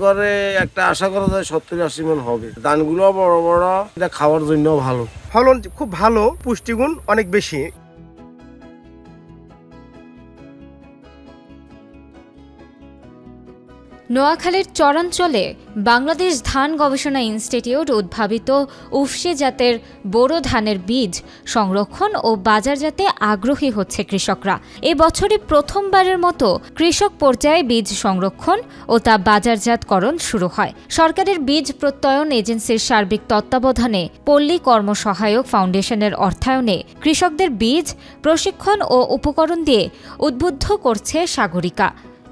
করে একটা আশা করা যায় 70-80 মণ হবে। ধানগুলো বড় বড়, এটা খাওয়ার জন্য ভালো, ফলন খুব ভালো, পুষ্টিগুণ অনেক বেশি। নোয়াখালীর চরাঞ্চলে বাংলাদেশ ধান গবেষণা ইনস্টিটিউট উদ্ভাবিত উফশি জাতের বোরো ধানের বীজ সংরক্ষণ ও বাজারজাতে আগ্রহী হচ্ছে কৃষকরা। এ বছরই প্রথমবারের মতো কৃষক পর্যায়ে বীজ সংরক্ষণ ও তা বাজারজাতকরণ শুরু হয়। সরকারের বীজ প্রত্যয়ন এজেন্সির সার্বিক তত্ত্বাবধানে পল্লী কর্মসহায়ক ফাউন্ডেশনের অর্থায়নে কৃষকদের বীজ, প্রশিক্ষণ ও উপকরণ দিয়ে উদ্বুদ্ধ করছে সাগরিকা।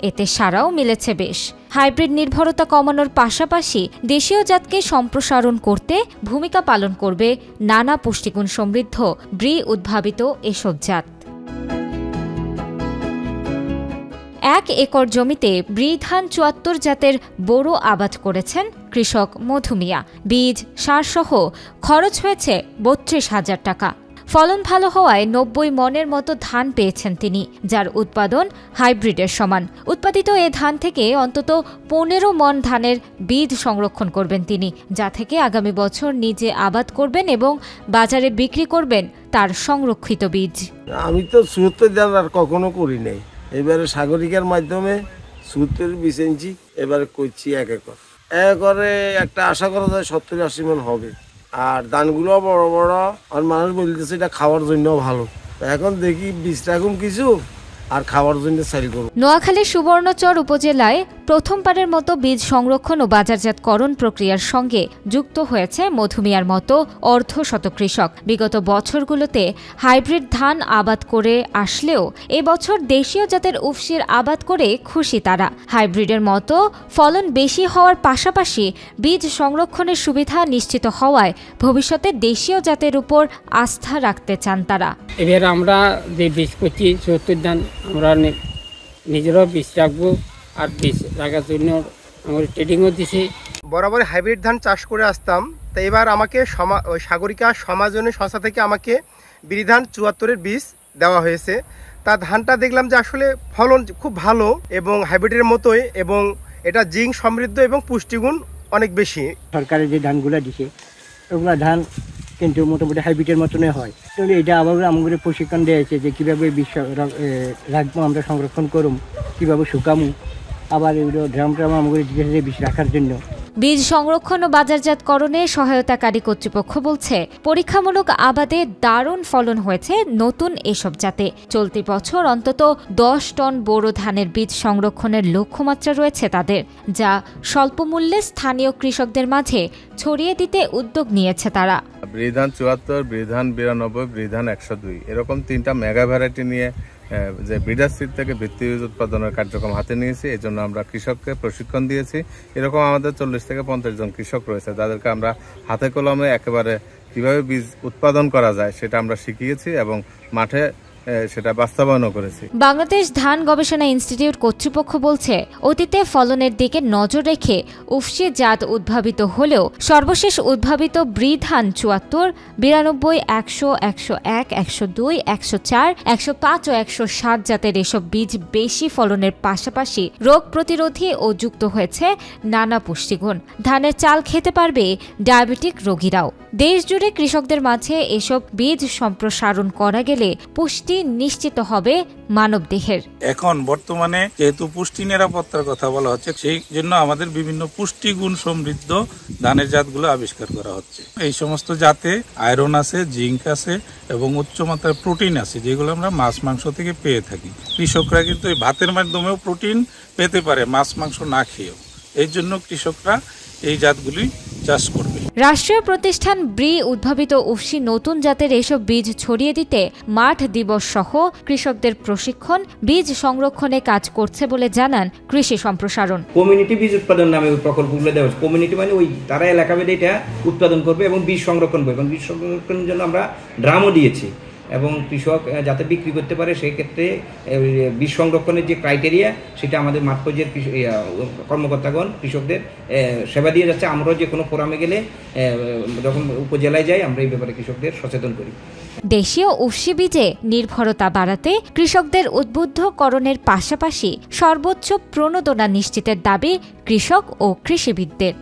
এতে সাড়াও মিলেছে বেশ। হাইব্রিড নির্ভরতা কমানোর পাশাপাশি দেশীয় জাতকে সম্প্রসারণ করতে ভূমিকা পালন করবে নানা পুষ্টিগুণ সমৃদ্ধ ব্রি উদ্ভাবিত এসব জাত। 1 একর জমিতে ব্রি ধান 74 জাতের বোরো আবাদ করেছেন কৃষক মধু মিয়া। বীজ, সারসহ খরচ হয়েছে 32,000 টাকা। ফলন ভালো হওয়ায় 90 মণের মতো ধান পেয়েছেন তিনি, যার উৎপাদন হাইব্রিডের সমান। উৎপাদিত এ ধান থেকে অন্তত 15 মণ ধানের বীজ সংরক্ষণ করবেন তিনি, যা থেকে আগামী বছর নিজে আবাদ করবেন এবং বাজারে বিক্রি করবেন তার সংরক্ষিত বীজ। আমি তো 74 ধান আর কখনো করি নাই, এবারে সাগরিকার মাধ্যমে 74 বীজ এনেছি। এবারে করছি 1 একর। একরে একটা আশা করা যায় 70-80 মণ হবে। আর ধানগুলো বড় বড়, আর মানুষ বলতেছে এটা খাওয়ার জন্য ভালো। এখন দেখি বীজটা কম কিছু আর খাওয়ার জন্য সেল করব। নোয়াখালীর সুবর্ণচর উপজেলায় প্রথমবারের মতো বীজ সংরক্ষণ ও বাজারজাতকরণ প্রক্রিয়ার সঙ্গে যুক্ত হয়েছে মধু মিয়ার মতো অর্ধশত কৃষক। বিগত বছরগুলোতে হাইব্রিড ধান আবাদ করে আসলেও এবছর দেশীয় জাতের উফশির আবাদ করে খুশি তারা। হাইব্রিডের মতো ফলন বেশি হওয়ার পাশাপাশি বীজ সংরক্ষণের সুবিধা নিশ্চিত হওয়ায় ভবিষ্যতে দেশীয় জাতের উপর আস্থা রাখতে চান তারা। এবার আমরা যে বীজ করছি 74 ধান, আমরা নিজেরাও বীজ রাখবো, আর বীজ রাখার জন্য আমার ট্রেডিংও দিছি। বরাবর হাইব্রিড ধান চাষ করে আসতাম, তো এবার আমাকে সাগরিকা সমাজনী সংস্থা থেকে আমাকে ব্রি ধান 74-এর বীজ দেওয়া হয়েছে। তা ধানটা দেখলাম যে আসলে ফলন খুব ভালো এবং হাইব্রিডের মতোই, এবং এটা জিঙ্ক সমৃদ্ধ এবং পুষ্টিগুণ অনেক বেশি। সরকারের যে ধানগুলো দিছে ওগুলো ধান কিন্তু মোটামুটি হাইব্রিডের মতনই হয়। তো এটা আবার আমাদের প্রশিক্ষণ দিয়েছে যে কীভাবে বীজ রাখবো, আমরা সংরক্ষণ করুম, কীভাবে শুকামু, আবার এগুলো ড্রাম আমাদের দিয়েছে বীজ রাখার জন্য। বীজ সংরক্ষণ ও বাজারজাতকরণে সহায়তাকারী কর্তৃপক্ষ বলছে, পরীক্ষামূলক আবাদে দারুণ ফলন হয়েছে নতুন এসব জাতে। চলতি বছর অন্তত 10 টন বোরো ধানের বীজ সংরক্ষণের লক্ষ্যমাত্রা রয়েছে তাদের, যা স্বল্প মূল্যে স্থানীয় কৃষকদের মাঝে ছড়িয়ে দিতে উদ্যোগ নিয়েছে তারা। ব্রি ধান 74, ব্রি ধান 92, ব্রি ধান 102 এরকম 3টা মেগা ভ্যারাইটি নিয়ে যে ব্রিডার সিড থেকে ভিত্তি বীজ উৎপাদনের কার্যক্রম হাতে নিয়েছি। এই জন্য আমরা কৃষককে প্রশিক্ষণ দিয়েছি। এরকম আমাদের 40 থেকে 50 জন কৃষক রয়েছে, যাদেরকে আমরা হাতে কলমে একেবারে কিভাবে বীজ উৎপাদন করা যায় সেটা আমরা শিখিয়েছি এবং মাঠে সেটা বাস্তবায়নও করেছি। বাংলাদেশ ধান গবেষণা ইনস্টিটিউট কর্তৃপক্ষ বলছে, অতীতে ফলনের দিকে নজর রেখে উফশি জাত উদ্ভাবিত হলেও সর্বশেষ উদ্ভাবিত ব্রি ধান 74, 92, 100, 101, 102, 104, 105 ও 107 জাতের এসব বীজ বেশি ফলনের পাশাপাশি রোগ প্রতিরোধী ও যুক্ত হয়েছে নানা পুষ্টিগুণ। ধানের চাল খেতে পারবে ডায়াবেটিক রোগীরাও। দেশজুড়ে কৃষকদের মাঝে এসব বীজ সম্প্রসারণ করা গেলে পুষ্টি নিশ্চিত হবে মানবদেহের। এখন বর্তমানে যেহেতু পুষ্টি নিরাপত্তার কথা বলা হচ্ছে, সেই জন্য আমাদের বিভিন্ন পুষ্টিগুণ সমৃদ্ধ ধানের জাতগুলো আবিষ্কার করা হচ্ছে। এই সমস্ত জাতে আয়রন আছে, জিঙ্ক আছে এবং উচ্চমাত্রার প্রোটিন আছে, যেগুলো আমরা মাছ মাংস থেকে পেয়ে থাকি। কৃষকরা কিন্তু এই ভাতের মাধ্যমেও প্রোটিন পেতে পারে, মাছ মাংস না খেয়েও। এই জন্য কৃষকরা এই জাতগুলি চাষ করবে। রাষ্ট্রীয় প্রতিষ্ঠান ব্রি উদ্ভাবিত উফশি নতুন জাতের এসব বীজ ছড়িয়ে দিতে মাঠ দিবস সহ কৃষকদের প্রশিক্ষণ, বীজ সংরক্ষণে কাজ করছে বলে জানান কৃষি সম্প্রসারণ। কমিউনিটি বীজ উৎপাদন নামে ওই প্রকল্পগুলো দেওয়া হচ্ছে। কমিউনিটি মানে ওই তারা এলাকা ভেদে এটা উৎপাদন করবে এবং বীজ সংরক্ষণ করবে, এবং বীজ সংরক্ষণের জন্য আমরা ড্রামও দিয়েছি। এবং কৃষক যাতে বিক্রি করতে পারে সেই ক্ষেত্রে বীজ সংরক্ষণের যে ক্রাইটেরিয়া সেটা আমাদের মাঠ পর্যায়ের কর্মকর্তাগণ কৃষকদের সেবা দিয়ে যাচ্ছে। আমরাও যে কোনো ফোরামে গেলে যখন উপজেলায় যাই আমরা এই ব্যাপারে কৃষকদের সচেতন করি। দেশীয় উফশী বীজে নির্ভরতা বাড়াতে কৃষকদের উদ্বুদ্ধকরণের পাশাপাশি সর্বোচ্চ প্রণোদনা নিশ্চিতের দাবি কৃষক ও কৃষিবিদদের।